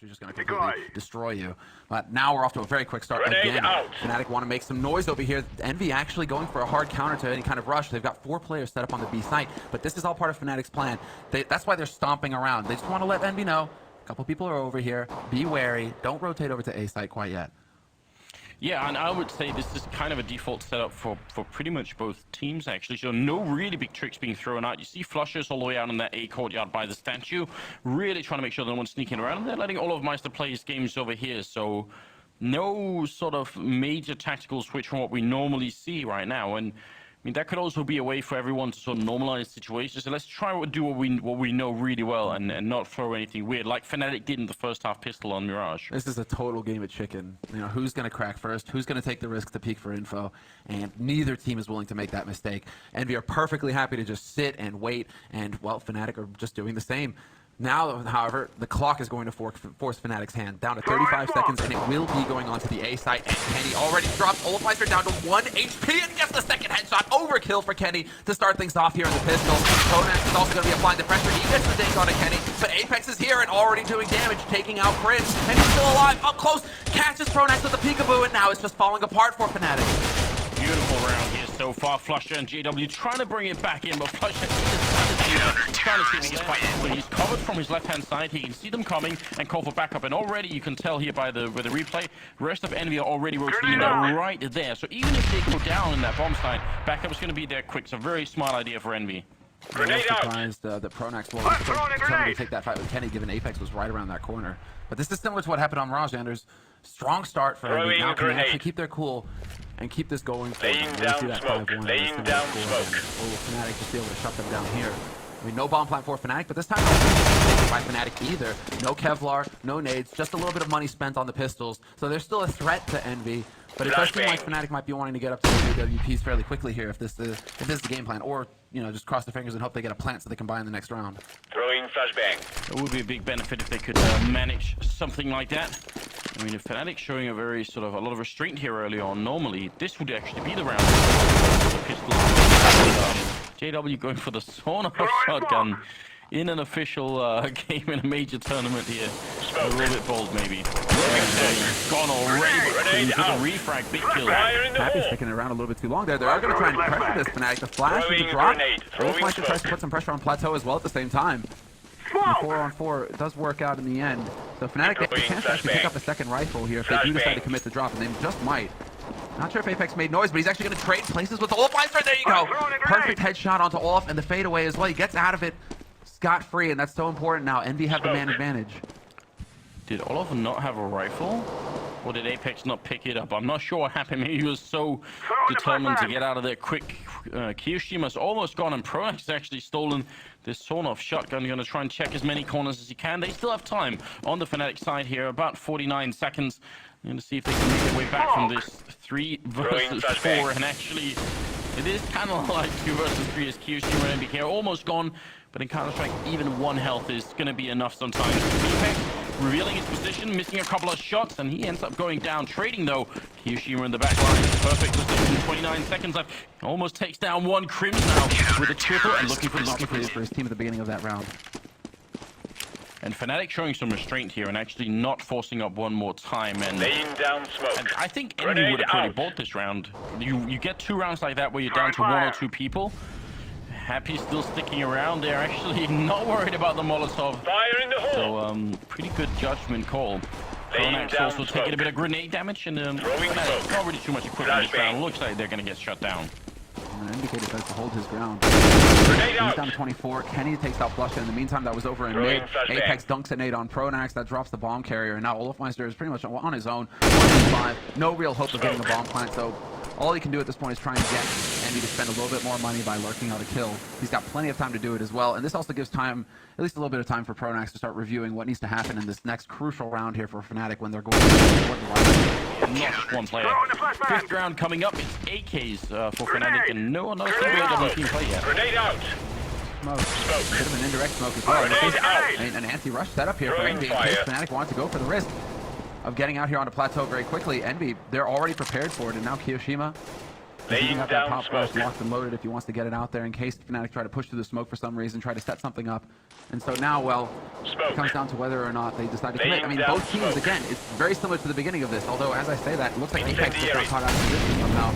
who's just going to completely destroy you. But now we're off to a very quick start again. Fnatic want to make some noise over here. EnVy actually going for a hard counter to any kind of rush. They've got 4 players set up on the B site, but this is all part of Fnatic's plan. That's why they're stomping around. They just want to let EnVy know a couple people are over here. Be wary. Don't rotate over to A site quite yet. Yeah, and I would say this is kind of a default setup for pretty much both teams, actually. So no really big tricks being thrown out. You see flushers all the way out in that A courtyard by the statue, really trying to make sure no one's sneaking around. And they're letting all of Meister play his games over here. So no sort of major tactical switch from what we normally see right now. And I mean, that could also be a way for everyone to sort of normalize situations. So let's try to do what we know really well and not throw anything weird, like Fnatic did in the first half pistol on Mirage. This is a total game of chicken. You know, who's going to crack first? Who's going to take the risk to peek for info? And neither team is willing to make that mistake. EnVy are perfectly happy to just sit and wait, and, well, Fnatic are just doing the same. Now, however, the clock is going to force Fnatic's hand down to 35 seconds, and it will be going on to the A site. And Kenny already dropped Olofmeister down to 1 HP and gets the second headshot. Overkill for Kenny to start things off here in the pistol. Pronax is also going to be applying the pressure. He gets the dink on Kenny, but Apex is here and already doing damage, taking out Cringe. And he's still alive, up close, catches Pronax with the peekaboo, and now it's just falling apart for Fnatic. Beautiful round here so far. Flusher and JW trying to bring it back in, but Flusher is trying to see if he gets back in. But he's covered from his left-hand side. He can see them coming and call for backup. And already you can tell here by the replay, the rest of EnVy are already rotating right there. So even if they go down in that bomb side, backup is going to be there quick. So very smart idea for EnVy. I'm surprised that Pronax will determined to take that fight with Kenny, given Apex was right around that corner. But this is similar to what happened on Mirage, Anders. Strong start for EnVy. Now can they actually keep their cool and keep this going? Laying down smoke. Laying down smoke. Fnatic just be able to shut them down here. I mean, no bomb plant for Fnatic, but this time by Fnatic either. No Kevlar, no nades, just a little bit of money spent on the pistols. So there's still a threat to EnVy, but it does seem like Fnatic might be wanting to get up to the AWPs fairly quickly here if this is the game plan, or you know, just cross their fingers and hope they get a plant so they can buy in the next round. Throwing flashbang. It would be a big benefit if they could manage something like that. I mean, if Fnatic showing a very sort of a lot of restraint here early on, normally this would actually be the round. The pistol. JW going for the sauna shotgun in an official game in a major tournament here. A little bit bold, maybe. Gone already. He's with a refrag, big kill. Happy sticking it around a little bit too long there. They are going to try and pressure this Fnatic. The flash with the drop. Olofmeister tries to put some pressure on Plateau as well at the same time. The 4-on-4 does work out in the end. So Fnatic gets a chance to actually pick up a second rifle here if they do decide to commit the drop, and they just might. Not sure if Apex made noise, but he's actually going to trade places with Olofmeister. There you go. Perfect headshot onto Olaf and the fadeaway as well. He gets out of it scot-free, and that's so important now. EnVy have the man advantage. Did Olaf not have a rifle? Or did Apex not pick it up? I'm not sure what happened. Maybe he was so determined to get out of there quick. Kiyoshima's almost gone, and Pronax has actually stolen this sawn-off shotgun. You're going to try and check as many corners as he can. They still have time on the Fnatic side here, about 49 seconds. Going to see if they can make their way back from this 3 versus 4. And actually, it is kind of like 2 versus 3 as Kiyoshima and MBK are almost gone. But in Counter-Strike, even 1 health is going to be enough sometimes. Apex revealing his position, missing a couple of shots, and he ends up going down. Trading, though. Kiyoshima in the back line. Perfect position. 29 seconds left. Almost takes down 1 Crims now with a triple and looking for his team at the beginning of that round. And Fnatic showing some restraint here and actually not forcing up one more time. And laying down smoke. And I think EnVy would have probably bought this round. You get 2 rounds like that where you're down to 1 or 2 people. Happy still sticking around. They're actually not worried about the Molotov. Fire in the hole. So pretty good judgment call. Pronax also taking a bit of grenade damage, and not really too much equipment this round. Looks like they're going to get shut down. Indicator tries to hold his ground. He's down to 24. Kenny takes out Flusha. In the meantime, that was over in mid. Apex dunks a nade on Pronax. That drops the bomb carrier. And now Olofmeister is pretty much on his own. 1v5. No real hope of getting the bomb plant. So all he can do at this point is try and get EnVy to spend a little bit more money by lurking out a kill. He's got plenty of time to do it as well. And this also gives time, at least a little bit of time for Pronax to start reviewing what needs to happen in this next crucial round here for Fnatic when they're going toward the right. Lost 1 player. 5th round coming up. It's AKs for Fnatic, and no another single AW team play yet. Grenade out. Smoke. Bit of an indirect smoke as well. This is an anti-rush setup here for EnVy in case Fnatic wants to go for the risk of getting out here onto Plateau very quickly. EnVy, they're already prepared for it, and now Kiyoshima He's Laying got that down pop flash smoke. locked and loaded if he wants to get it out there in case Fnatic try to push through the smoke for some reason, try to set something up. And so now, well, it comes down to whether or not they decide to commit. I mean, both teams, again, it's very similar to the beginning of this, although, as I say that, it looks like Apex just got caught out of position somehow.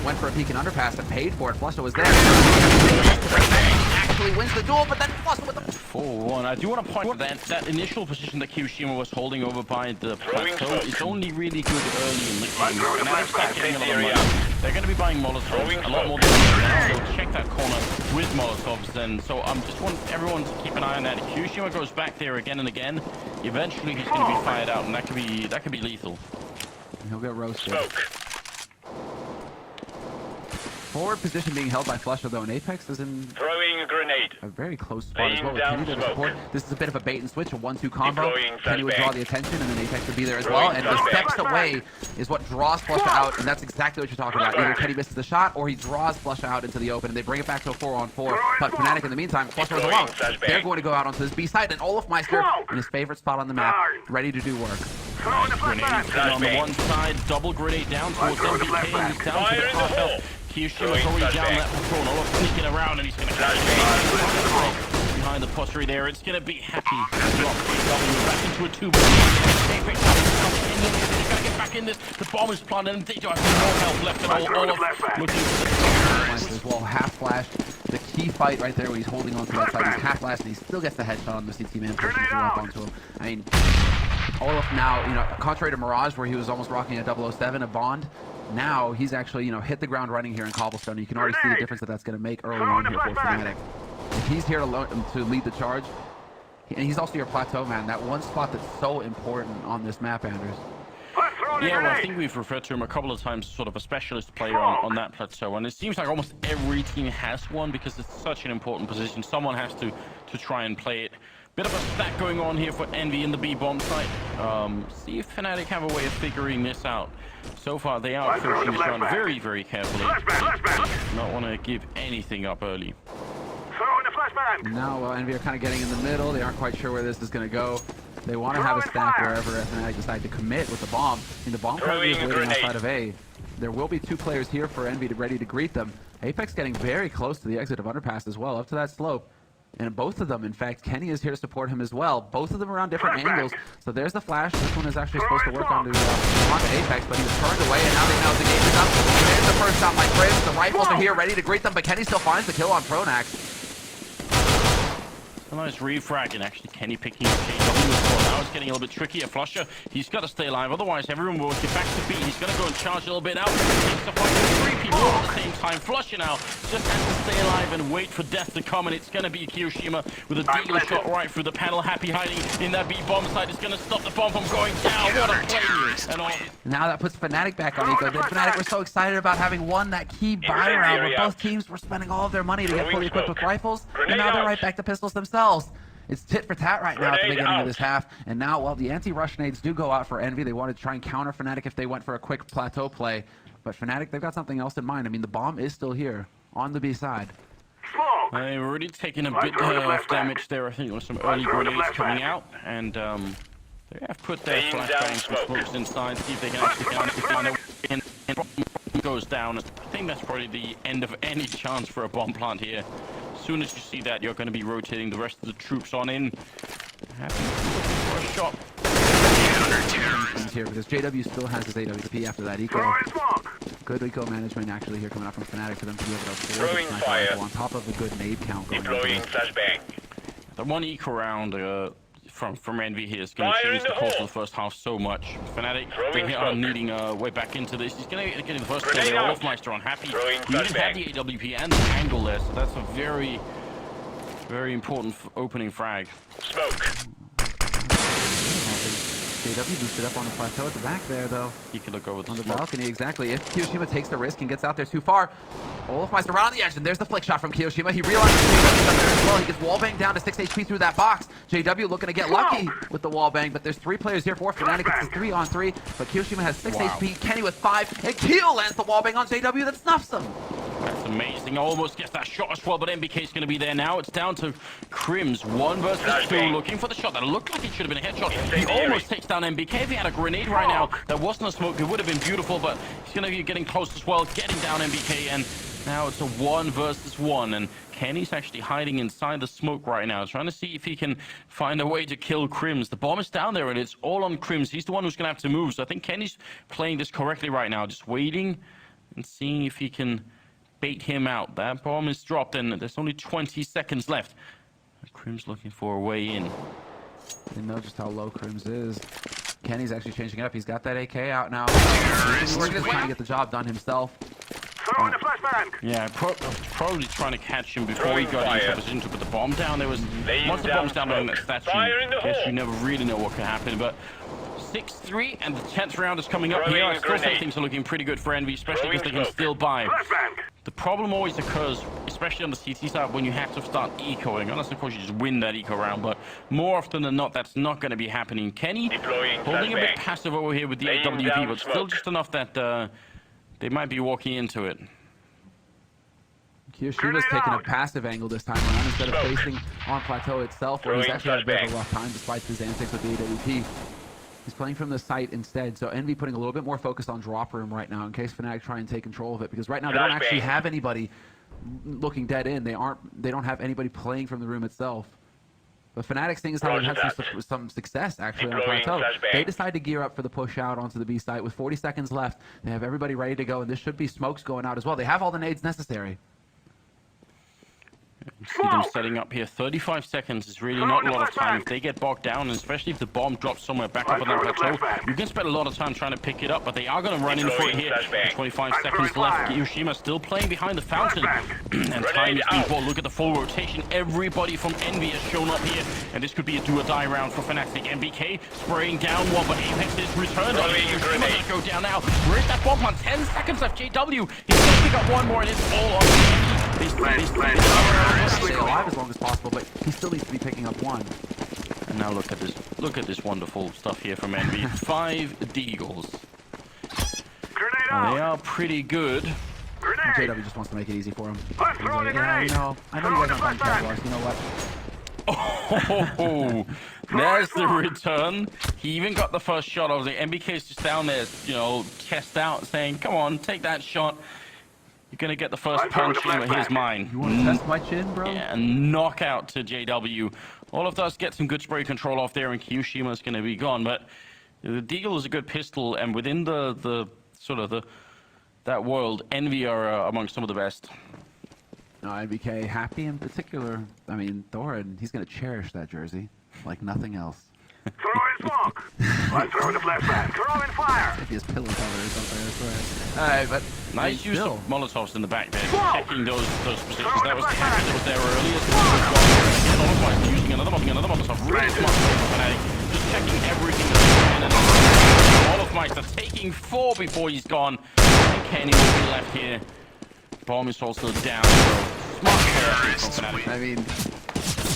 Went for a peek and underpass and paid for it. Flusha was there. Actually wins the duel, but then Flusha with the 4-1. I do want to point out that initial position that Kiyoshima was holding over by the plateau is only really good early in the game. And now they start getting a lot of money. They're going to be buying Molotovs a lot more than now. They'll check that corner with Molotovs. And so I just want everyone to keep an eye on that. If Kiyoshima goes back there again and again, eventually he's going to be fired out, and that could be lethal. He'll get roasted. Smoke. Forward position being held by Flusha though, and Apex is in Throwing a grenade. a very close spot as well. Laying With Kenny down there to smoke. support. This is a bit of a bait and switch, a 1-2 combo. Deploying Kenny would flashbang. draw the attention, and then Apex would be there as Throwing well. And the flashbang. steps away is what draws Flusha out, and that's exactly what you're talking about. Either Kenny misses the shot, or he draws Flusha out into the open, and they bring it back to a 4-on-4. But Fnatic, in the meantime, Flusha was alone. Flashbang. They're going to go out onto this B side, and Olafmeister in his favorite spot on the map, ready to do work. Grenade on the one side, double grenade down towards MVK, and he's down to the half health. Kiyoshima's already down that patrol. Olaf sneaking around, and he's going to behind the pottery there. It's going to be happy. Drop KW back into a 2. Apex he's got to get back in this. The bomb is planted, and they don't have no health left at all. Olaf looking As well, half flash. The key fight right there where he's holding onto that side. He's half flash, and he still gets the headshot on the CT man, pushing through up onto him. I mean, Olaf now, you know, contrary to Mirage, where he was almost rocking a 007, a Bond, now he's actually, you know, hit the ground running here in Cobblestone. You can already see the difference that that's going to make early on here for Fnatic. If he's here to lead the charge, and he's also your plateau man, that one spot that's so important on this map, Anders. Yeah, well, I think we've referred to him a couple of times as sort of a specialist player on that plateau, and it seems like almost every team has one because it's such an important position. Someone has to try and play it. Bit of a stack going on here for Envy in the B bomb site. See if Fnatic have a way of figuring this out. So far, they are approaching this round very, very carefully. Not want to give anything up early. Now, Envy are kind of getting in the middle. They aren't quite sure where this is going to go. They want to have a stack wherever Fnatic decide to commit with the bomb. And the bomb currently is waiting outside of A. There will be 2 players here for Envy ready to greet them. Apex getting very close to the exit of Underpass as well, up to that slope. And both of them, in fact, Kenny is here to support him as well. Both of them are on different angles. So there's the flash. This one is actually supposed to work onto Apex, but he was turned away, and now they know the game is up. There's the first shot by Cribs. The rifles are here ready to greet them, but Kenny still finds the kill on Pronax. A nice refrag, and actually Kenny picking up JW as well. Now it's getting a little bit trickier. Flusha, he's got to stay alive, otherwise everyone will get back to B. He's going to go and charge a little bit out. Takes the fight with 3 people at the same time. Flusha now just has to stay alive and wait for death to come, and it's going to be Kiyoshima with a dealer shot right through the panel. Happy hiding in that B bomb site is going to stop the bomb from going down. What a play! And all. Now that puts Fnatic back on NiKo. Fnatic were so excited about having won that key buy round where both teams were spending all of their money to get fully equipped with rifles, and now they're right back to pistols themselves. It's tit for tat right now at the beginning of this half. And now, while the anti-rush nades do go out for Envy, they wanted to try and counter Fnatic if they went for a quick plateau play. But Fnatic, they've got something else in mind. I mean, the bomb is still here on the B side. They've already taken a bit of damage there. I think there was some early grenades coming out. And they have put their flashbangs and smokes inside. See if they can actually find a way in. Goes down. I think that's probably the end of any chance for a bomb plant here. As soon as you see that, you're going to be rotating the rest of the troops on in. Happy for a shot. Here because JW still has his AWP after that eco. Good eco management actually here coming out from Fnatic for them to be able to afford the sniper rifle on top of a good nade count going Deploying flashbang. The one eco round from Envy here is going to change the course of the first half so much. Fnatic, they are needing a way back into this. He's going to get in the first kill there. Olafmeister on Happy. He didn't have the AWP and the angle there, so that's a very, very important opening frag. Smoke. JW boosted up on the plateau at the back there, though. He could look over on the smoke. balcony, exactly. If Kiyoshima takes the risk and gets out there too far, Olafmeister around the edge, and there's the flick shot from Kiyoshima. He realizes JW's up there as well. He gets wallbang down to 6 HP through that box. JW looking to get lucky with the wallbang, but there's 3 players here for Fnatic. It's 3-on-3, but Kiyoshima has 6 HP, Kenny with 5, and Keo lands the wallbang on JW that snuffs him. That's the amazing. Almost gets that shot as well, but NBK is going to be there now. It's down to Crims. 1 versus 2, looking for the shot. That looked like it should have been a headshot. He almost takes down NBK. If he had a grenade right now, that wasn't a smoke. It would have been beautiful, but he's going to be getting close as well, getting down NBK, and now it's a 1 versus 1, and Kenny's actually hiding inside the smoke right now, trying to see if he can find a way to kill Crims. The bomb is down there, and it's all on Crims. He's the one who's going to have to move, so I think Kenny's playing this correctly right now, just waiting and seeing if he can bait him out. That bomb is dropped, and there's only 20 seconds left. Crims looking for a way in. You know just how low Crims is. Kenny's actually changing it up. He's got that AK out now. He's trying to get the job done himself. Throwing the flashbang. Yeah, probably trying to catch him before he got into position to put the bomb down. There was once the bomb's down on that statue, I guess you never really know what could happen. But 6-3, and the 10th round is coming up here. I still say things are looking pretty good for Envy, especially because they can still buy. The problem always occurs, especially on the CT side, when you have to start ecoing. Unless, of course, you just win that eco round, but more often than not, that's not going to be happening. Kenny holding a bit passive over here with the AWP, but still just enough that they might be walking into it. Kiyoshima's taking a passive angle this time around instead of facing on plateau itself, where he's actually had a bit of a rough time despite his antics with the AWP. He's playing from the site instead, so Envy putting a little bit more focus on drop room right now in case Fnatic try and take control of it, because right now they don't actually have anybody looking dead in. They don't have anybody playing from the room itself. But Fnatic, seeing as how they've had some success actually on plateau, they decide to gear up for the push out onto the B site with 40 seconds left. They have everybody ready to go, and this should be smokes going out as well. They have all the nades necessary. You see them setting up here. 35 seconds is really not a lot of time. If they get bogged down, and especially if the bomb drops somewhere back up on that plateau, you can spend a lot of time trying to pick it up, but they are going to run in for it here. 25 seconds left. Kiyoshiima still playing behind the fountain. And time is being bought. Look at the full rotation. Everybody from Envy has shown up here, and this could be a do-or-die round for Fnatic. NBK spraying down one, but Apex is returned. Kiyoshiima go down now. Where is that bomb hunt? 10 seconds left. JW, he's going to pick up one more, and it's all on Envy. Stay alive as long as possible, but he still needs to be picking up one. And now look at this. Look at this wonderful stuff here from Envy. 5 deagles. They are pretty good. JW just wants to make it easy for him. Like, yeah, you know, I know you guys aren't playing Jaguars. You know what? Oh, there's the return. He even got the first shot. I was like, NBK's just down there, you know, chest out, saying, "Come on, take that shot. You're gonna get the first punch in, but here's mine." You want to test my chin, bro? Yeah, knockout to JW. All of us get some good spray control off there, and Kiyoshima's gonna be gone. But the Deagle is a good pistol, and within the sort of that world, Envy are among some of the best. No, NBK happy in particular. I mean, Thorin, he's gonna cherish that jersey like nothing else. Throwing smoke. Let's throw the flashbang. Throwing fire. If he has pillow cover or something, I swear. Alright, but nice use still of Molotovs in the back there, checking those positions. That was the hack that was there earlier. Again, Olafmeister using another Molotov. Really smart play for Fnatic. Just checking everything that he can. And Olafmeister taking 4 before he's gone. And Kenny will be left here. Bomb is also down. Smart play from Fnatic. I mean,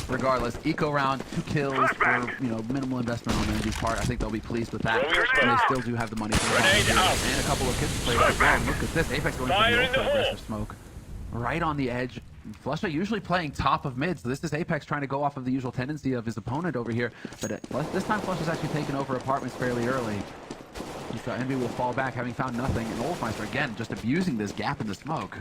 regardless, eco round, 2 kills for, you know, minimal investment on Envy's part. I think they'll be pleased with that. And they still do have the money for the and a couple of kills played as well. Look at this, Apex going for the ultra aggressive smoke. Right on the edge. Flusha usually playing top of mid, so this is Apex trying to go off of the usual tendency of his opponent over here. But this time Flusha's actually taken over apartments fairly early. So Envy will fall back, having found nothing. And Olafmeister, again, just abusing this gap in the smoke.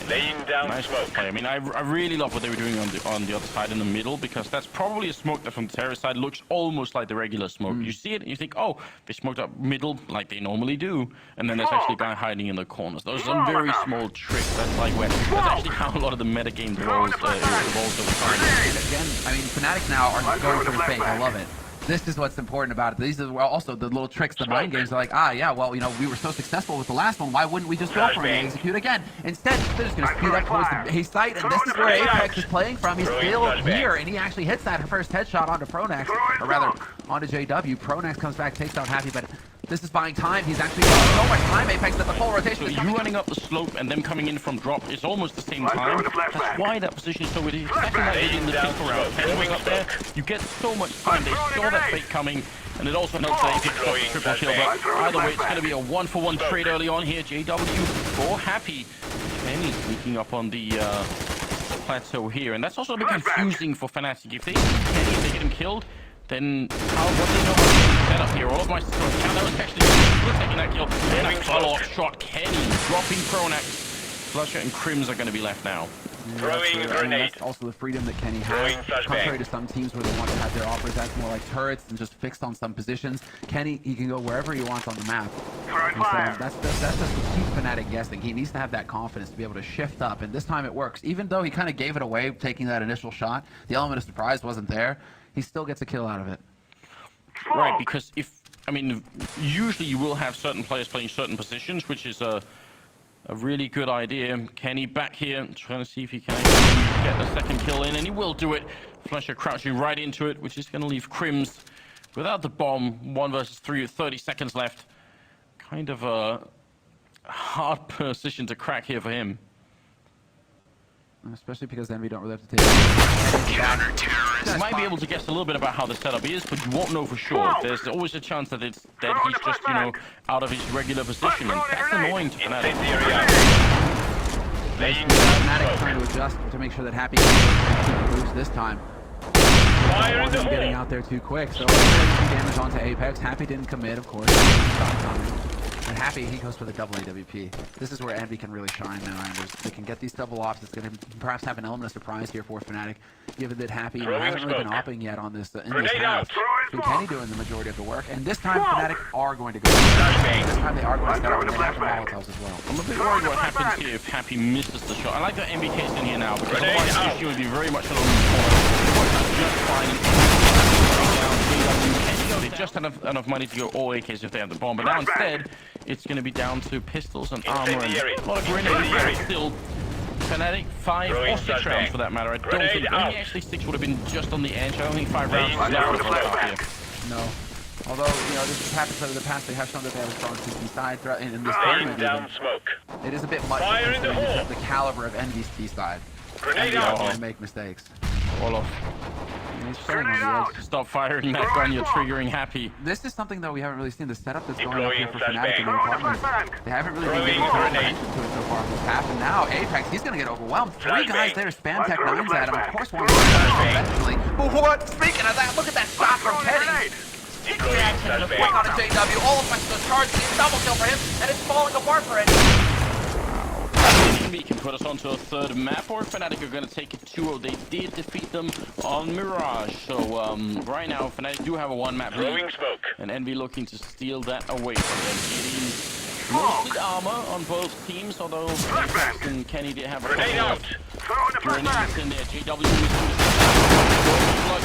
Laying down nice smoke. play. I mean, I really love what they were doing on the other side in the middle, because that's probably a smoke that from the terrace side looks almost like the regular smoke. You see it and you think, oh, they smoked up middle like they normally do, and then there's actually a guy hiding in the corners. Those are some very small tricks. That's like where that's actually how a lot of the metagame evolves over time. Again, I mean, Fnatic now are going for the fake. I love it. This is what's important about it. These are also the little tricks, the mind games are like, yeah, well, you know, we were so successful with the last one. Why wouldn't we just go for it and execute again? Instead, they're just going to speed up towards the A site, and this is where Apex is playing from. He's still here, and he actually hits that first headshot onto Pronax, or rather, onto JW. Pronax comes back, takes out Happy, but this is buying time. He's actually got so much time, Apex, that the full rotation so is you running up the slope and them coming in from drop is almost the same time. That's why that position is so good. Exactly like they did in the pistol round. Anyway, up there, you get so much time. They saw that fake coming, and it also helps that Apex got the triple kill. But either way, it's going to be a 1-for-1 trade early on here. JW for Happy. Kenny sneaking up on the plateau here, and that's also a bit confusing for Fnatic. If they see Kenny and they get him killed, then what do they know about the setup here? All of my that was actually taking that kill. And a follow-up shot. Kenny dropping Pronax. Flusher and Crims are going to be left now. Throwing a grenade. That's also the freedom that Kenny has. Contrary to some teams where they want to have their offers that's more like turrets and just fixed on some positions. Kenny, he can go wherever he wants on the map. And so that's just to keep Fnatic guessing. He needs to have that confidence to be able to shift up, and this time it works. Even though he kind of gave it away taking that initial shot, the element of surprise wasn't there. He still gets a kill out of it. Right, because usually you will have certain players playing certain positions, which is a really good idea. Kenny back here, trying to see if he can get the second kill in, and he will do it. Flusher crouching right into it, which is going to leave Crims without the bomb. 1 versus 3 with 30 seconds left. Kind of a hard position to crack here for him. Especially because Envy don't really have to take counter-terrorist. You might be able to guess a little bit about how the setup is, but you won't know for sure. There's always a chance that he's just, out of his regular position, and that's annoying to Fnatic. Fnatic trying to adjust to make sure that Happy can keep the boost this time. Fire in the hole. Getting out there too quick, so damage onto Apex. Happy didn't commit, of course. Stop coming. And Happy, he goes for the double AWP. This is where Envy can really shine now, and they can get these double ops. It's going to perhaps have an element of surprise here for Fnatic, given that Happy hasn't really been opping yet on this in this half. So Kenny doing the majority of the work, and this time Fnatic are going to go. This time they are going to set up and have Molotovs as well. I'm a bit worried what happens here if Happy misses the shot. I like that MBK's in here now, because otherwise she would be very much alone in the corner. Just fine. They just had enough money to go all AKs if they have the bomb, but now instead it's going to be down to pistols and armor and a lot of grenades. Still, Fnatic 5 or 6 rounds for that matter. I don't think maybe actually 6 would have been just on the edge. I don't think 5 rounds is left for the top here. No. Although, this happens over the past, they have shown that they have a strong CC side threat in this tournament. It is a bit much considering the caliber of Envy's C side. Envy are going to make mistakes. Olaf. He's on the edge. Stop firing that gun, you're triggering Happy. This is something that we haven't really seen. The setup that's going on here for Fnatic in their apartments. They haven't really been giving attention to it so far in this half. And now Apex, he's going to get overwhelmed. 3 guys there spam tech 9s at him. Of course, one eventually. But what? Speaking of that, look at that shot from Kenny. Stick reaction to the quick on a JW. All of us are charging in double kill for him, and it's falling apart for him. Envy can put us onto a third map, or Fnatic are going to take it 2-0. They did defeat them on Mirage, so right now Fnatic do have a 1-map lead, and Envy looking to steal that away from them. Getting mostly armor on both teams, although Apex and Kenny did have a couple of grenades in there. JW is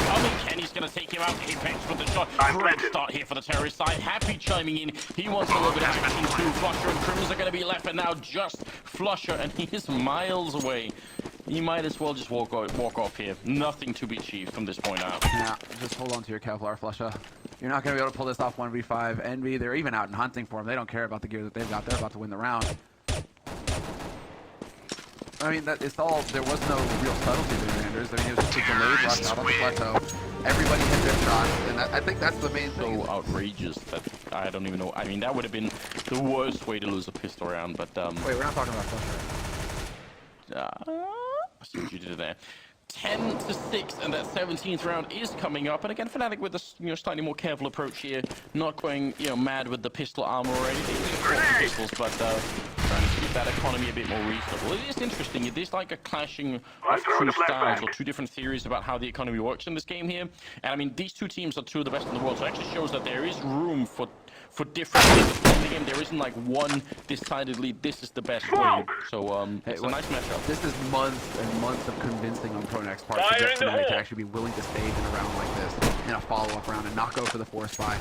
coming. Kenny's going to take him out. Apex with the shot. Great start here for the terrorist side. Happy chiming in. He wants a little bit of action too. Flusher and Crims are going to be left, and now just Flusher, and he is miles away. He might as well just walk off here. Nothing to be achieved from this point out. Yeah, just hold on to your Kevlar, Flusher. You're not going to be able to pull this off 1v5. Envy, they're even out and hunting for him. They don't care about the gear that they've got. They're about to win the round. I mean, it's all, there was no real subtlety there, Anders. I mean, it was just a delayed rush out on the plateau. Everybody hit their shots, and I think that's the main thing. So outrageous that I don't even know. I mean, that would have been the worst way to lose a pistol round, but Wait, we're not talking about Flusher. I see what you did there. 10-6, and that 17th round is coming up. And again, Fnatic with a slightly more careful approach here, not going mad with the pistol armor or anything. Pistols, but trying to keep that economy a bit more reasonable. It is interesting. It is like a clashing of two styles or two different theories about how the economy works in this game here. And I mean, these two teams are two of the best in the world, so it actually shows that there is room for different ways of playing the game. There isn't like one decidedly this is the best way. So it's a nice matchup. This is months and months of convincing on Pronex's part to get Fnatic to actually be willing to stage in a round like this, in a follow-up round, and not go for the force buy.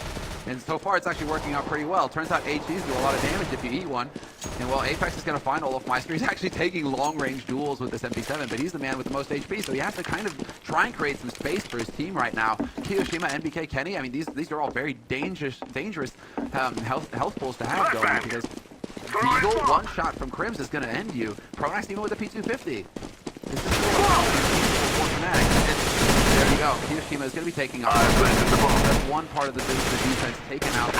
And so far, it's actually working out pretty well. Turns out HEs do a lot of damage if you eat one. And well, Apex is going to find Olaf Meister. He's actually taking long-range duels with this MP7, but he's the man with the most HP, so he has to kind of try and create some space for his team right now. Kiyoshima, NBK, Kenny, I mean, these are all very dangerous health pools to have going, because Beagle, one shot from Crims is going to end you. Pronax even with the P250. This is for Fnatic. There you go. Kiyoshima is going to be taking off. That's one part of the defense taken out.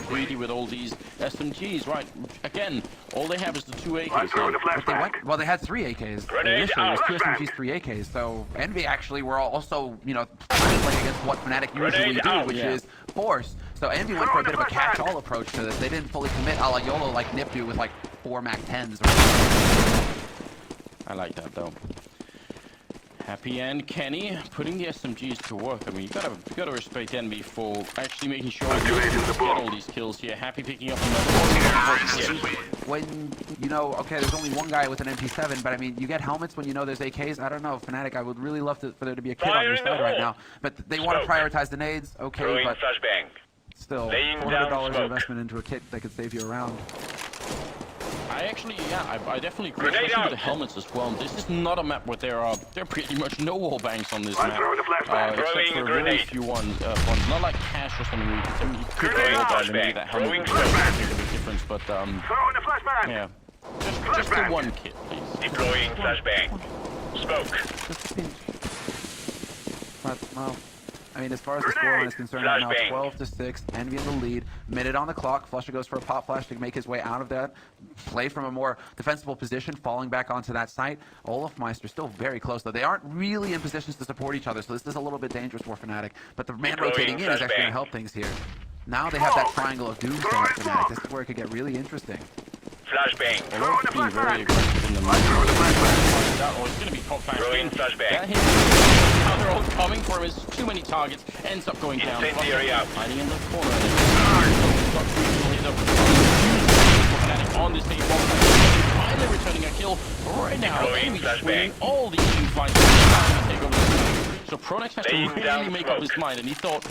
Greedy with all these SMGs, right? Again, all they have is the 2 AKs. I'm throwing a But they flashbang. went, well, they had 3 AKs. Grenade Initially, it was out. 2 SMGs, 3 AKs. So Envy actually were also, you know, playing against what Fnatic usually Grenade do, out. which Yeah. is force. So Envy went for a bit of a catch-all approach to this. They didn't fully commit a la YOLO like Nip do with like 4 Mac 10s. I like that though. Happy and Kenny putting the SMGs to work. I mean, you gotta respect Envy for actually making sure they get all these kills here. Happy picking up another one. When you know, okay, there's only one guy with an MP7, but I mean, you get helmets when you know there's AKs. I don't know, Fnatic. I would really love for there to be a kid on Fire your in the side right hole. now, but they want to Smoke. prioritize the nades. Okay, Throwing but flashbang. still, Laying down $400 smoke. investment into a kit that could save you a round. I actually, yeah, I definitely agree, Grenade especially out. with the helmets as well. This is not a map where there are pretty much no wall banks on this I'm map. throwing a flashbang. Except Throwing for a very grenade. few ones, not like Cash or something where you can could Grenade wall bang and flashbang. maybe that helmet Throwing would make flashbang. a big difference, but Throwing a flashbang. yeah. Just the Flashbang. one kit, please. Deploying flashbang. Smoke. Just a pinch. But, well, I mean, as far as the scoreline is concerned right now, Flashbang. 12-6, Envy in the lead. Minute on the clock. Flusher goes for a pop flash to make his way out of that. Play from a more defensible position, falling back onto that site. Olafmeister still very close, though. They aren't really in positions to support each other, so this is a little bit dangerous for Fnatic. But the man Deploying rotating in is actually going to flashbang. help things here. Now they have that triangle of doom set up Fnatic. This is where it could get really interesting. Flashbang. Although it's being very aggressive in the map. That was going to be pop flash. Throwing That flashbang. hit. Now they're all coming for him. It's too many targets. Ends up going down. Incendiary out. Hiding in the corner. On this day, finally returning a kill right now. Deploying Envy flashbang. winning all the team fights. So Pronex has to Laying really down make up smoke. his mind, and he thought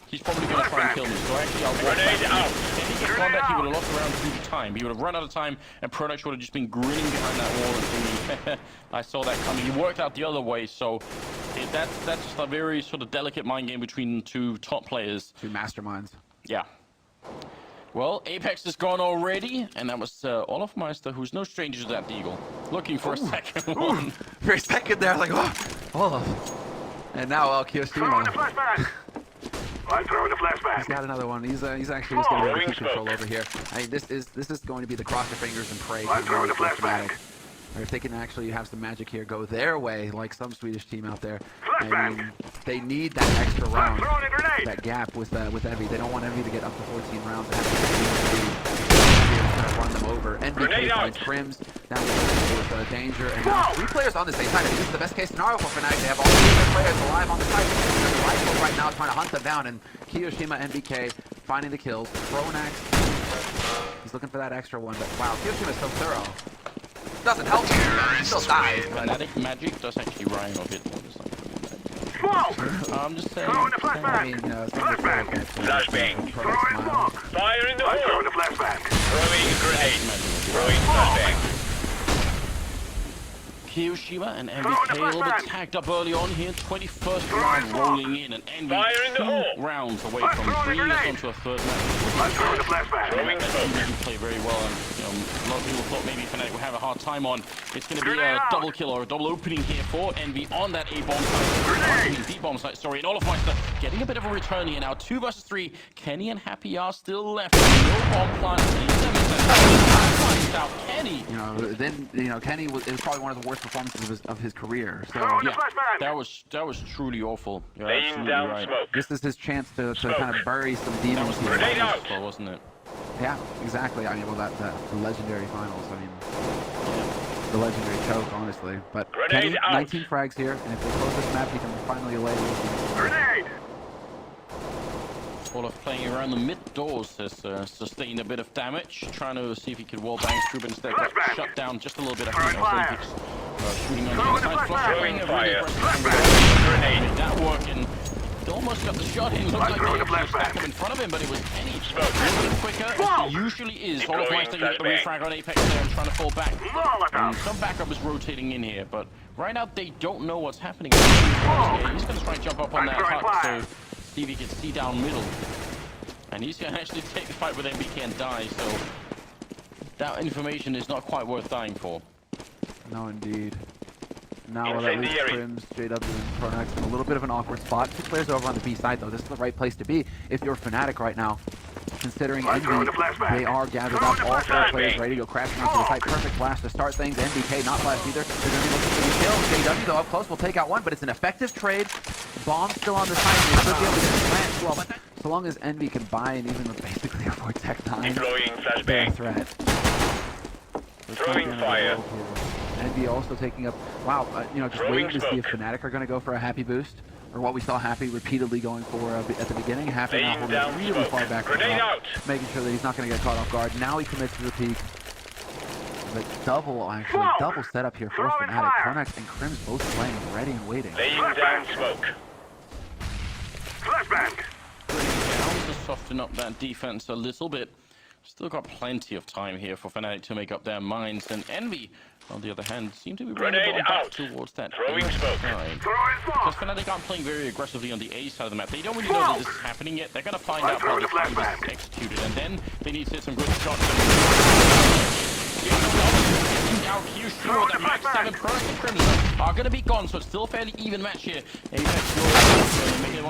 he's probably going to try and kill me. So actually, I'll walk Grenade back. out. If he gets combat, he would have lost around due to time. He would have run out of time, and Pronex would have just been grinning behind that wall and thinking, I saw that coming. He worked out the other way, so that's just a very sort of delicate mind game between the two top players. 2 masterminds. Yeah. Well, Apex is gone already, and that was Olafmeister, who's no stranger to that deagle, looking for a second one. For a second there, I was like, oh, Olaf. And now Throwing a Kiyoshiima. flashbang. I'm throwing a He's flashbang. got another one. He's actually just going to Throwing keep control smoke. over here. I mean, this is going to be the cross your fingers and pray. I'm throwing a for flashbang. Fnatic. Or if they can actually have some magic here, go their way, like some Swedish team out there. I Flashbang. mean, they need that extra I'm round, throwing a grenade. that gap with Envy. They don't want Envy to get up to 14 rounds and have to kind of run them over. NBK Grenade finds out. Crims down with Danger, and now 3 players on the same side. I think this is the best case scenario for Fnatic. They have all 3 of their players alive on the side. The rifle right now trying to hunt them down, and Kiyoshiima NBK finding the kills. Pronax, he's looking for that extra one, but wow, Kiyoshiima's so thorough. Doesn't help him, he still dies. But Fnatic magic does actually rhyme a bit more. Smoke. I'm just saying. Throwing a I flashbang. mean, some of the players get Flashbang. Throwing smoke. Fire in the I'm hole. throwing a flashbang. Throwing grenade. Throwing flashbang. Kiyoshiima and Throwing NBK the a little bit flashbang. tagged up early on here. 21st round rolling in, and Envy Fire in the 2 hole. rounds away I'm from throwing a bringing us grenade. onto a third match. I'm throwing a flashbang. Throwing That smoke. didn't play very well, and a lot of people thought maybe Fnatic would have a hard time on. It's going to be Grenade a out. double kill or a double opening here for Envy on that A-bomb site. B-bomb site, sorry. And Olafmeister getting a bit of a return here now. 2 versus 3. Kenny and Happy are still left. No bomb plant. Out Kenny. you know, then Kenny was, it was probably one of the worst performances of his career. So Throwing a Yeah, flashbang. that was truly awful. You're Laying absolutely down right. smoke. this is his chance to Smoke. kind of bury some That demons was the here. Grenade finals out. as well, wasn't it? Yeah, exactly. I mean, well, that the legendary finals. I mean, the legendary choke, honestly. But Grenade Kenny, out. 19 frags here, and if they close this map, he can finally lay. Grenade. Olaf playing around the mid doors has sustained a bit of damage, trying to see if he could wall bang through, but instead got Flashbang. shut down just a little bit. I Throwing think fire. shooting on the Throwing inside. a Flush flashbang. playing a Throwing really fire. aggressive Grenade. made that work, and they almost got the shot in. Looked I'm like throwing they a actually flashbang. stuck him in front of him, but it was Kenny. Smoke. A little bit quicker, as Smoke. it usually is. Deploying Olaf managed to get the flashbang. refrag on Apex there and trying to fall back. Molotov. And some backup is rotating in here, but right now they don't know what's happening. He's going to try and jump up on I'm that throwing hut fire. so Stevie can see down middle. And he's going to actually take the fight with MBK and die, so that information is not quite worth dying for. No, indeed. Now that leaves Incendiary. Crims, JW, and Pronax in a little bit of an awkward spot. 2 players over on the B side, though. This is the right place to be if you're Fnatic right now. considering I'm throwing Envy, the flashbang. they are gathered Throwing up, the all four flashbang. players ready to go crashing onto the site. Perfect flash to start things. NBK not flashed either. They're going to be looking for the kill. JW though up close will take out one, but it's an effective trade. Bomb still on the site. They should be able to get the plant as well. But so long as Envy can buy and even basically avoid Tech 9, Deploying they're a flashbang. threat. Throwing fire. Envy also taking up, wow, just Throwing waiting to see if smoke. Fnatic are going to go for a happy boost, or what we saw Happy repeatedly going for at the beginning. Happy now Laying holding down really smoke. far back from Grenade top, out. making sure that he's not going to get caught off guard. Now he commits to the peak. But double setup here for Throwing Fnatic. fire. Pronax and Crims both playing, ready and waiting. Laying down smoke. Flashbang. Down to soften up that defense a little bit. Still got plenty of time here for Fnatic to make up their minds. And Envy, on the other hand, seem to be bringing the Grenade ball back out. towards that Throwing A smoke. side. Throwing Because smoke. Fnatic aren't playing very aggressively on the A side of the map. They don't really know that this is happening yet. They're going to find out how this time is executed. And then they need to hit some good shots. Now QC with the max 7 Pronax Crimson are going to be gone, so it's still a fairly even match here.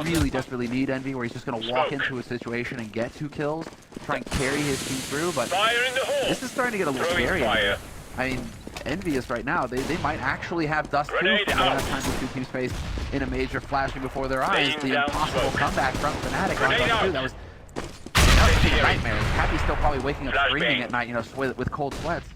Really desperately need Envy, where he's just going to walk into a situation and get 2 kills, try and carry his team through, but Fire in the hole. this is starting to get a little Throwing scary. fire. I mean, Envious right now, they might actually have Dust too, Grenade from the out. last time these two teams faced in a major flashing before their eyes. Laying The down impossible smoke. comeback from Fnatic on Grenade Dust 2. out. That was a Incendiary. nightmare. Happy's still probably waking up Flashbang. screaming at night, with cold sweats.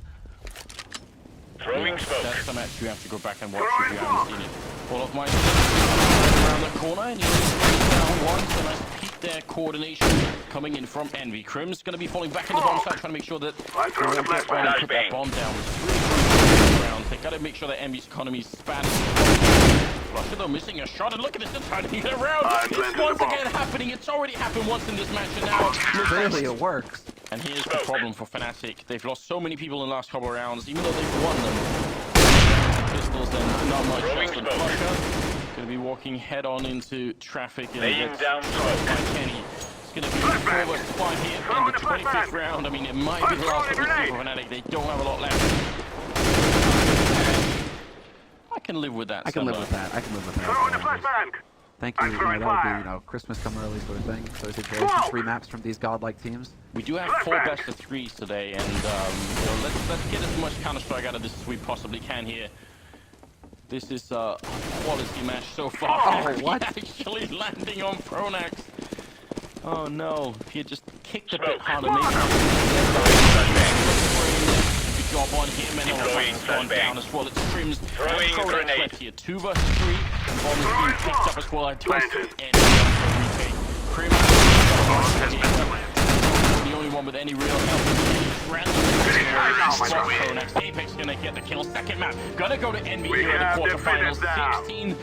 Throwing smoke. That's the match you have to go back and watch if you haven't seen it. All of my around the corner, and you're down one, so nice peek there, coordination coming in from Envy. Crim's going to be falling back in the bomb site, trying to make sure that I'm throwing the they flashbang. put that bomb down. It's really good rounds. They got to make sure that Envy's economy is Spanish. Flusher though missing a shot, and look at this, they're trying to get around. It's once again happening. It's already happened once in this match, and now Clearly it works. and here's the problem for Fnatic. They've lost so many people in the last couple of rounds, even though they've won them. Pistols and not much Throwing else. And smoke. Flusher going to be walking head on into traffic and Laying gets down shot smoke. by Kenny. It's going to be 4 versus 5 here in the 25th round. I mean, it might be the last of the season for Fnatic. They don't have a lot left. I can live with that. I can live with that. I can live with Throwing the that. flashbang. Thank you. I'm throwing That would fire. be, Christmas come early sort of thing. Sort of situation. 3 maps from these godlike teams. We do have 4 best of 3s today, and let's get as much Counter-Strike out of this as we possibly can here. This is a quality match so far. Oh, what? Actually landing on Pronax. Oh no, if he had just kicked a bit Smoke. harder, maybe. Good job on him, and Deploying has gone flashbang. down as well. It's Crim's Throwing Pronax grenade. left here. 2 versus 3. And bomb is being picked up as well. I don't Planted. see any Crim the only one with any real help. Pronax. Apex gonna get the kill. Second map. Gonna go to Envy We here in have the defended quarterfinals. now. 16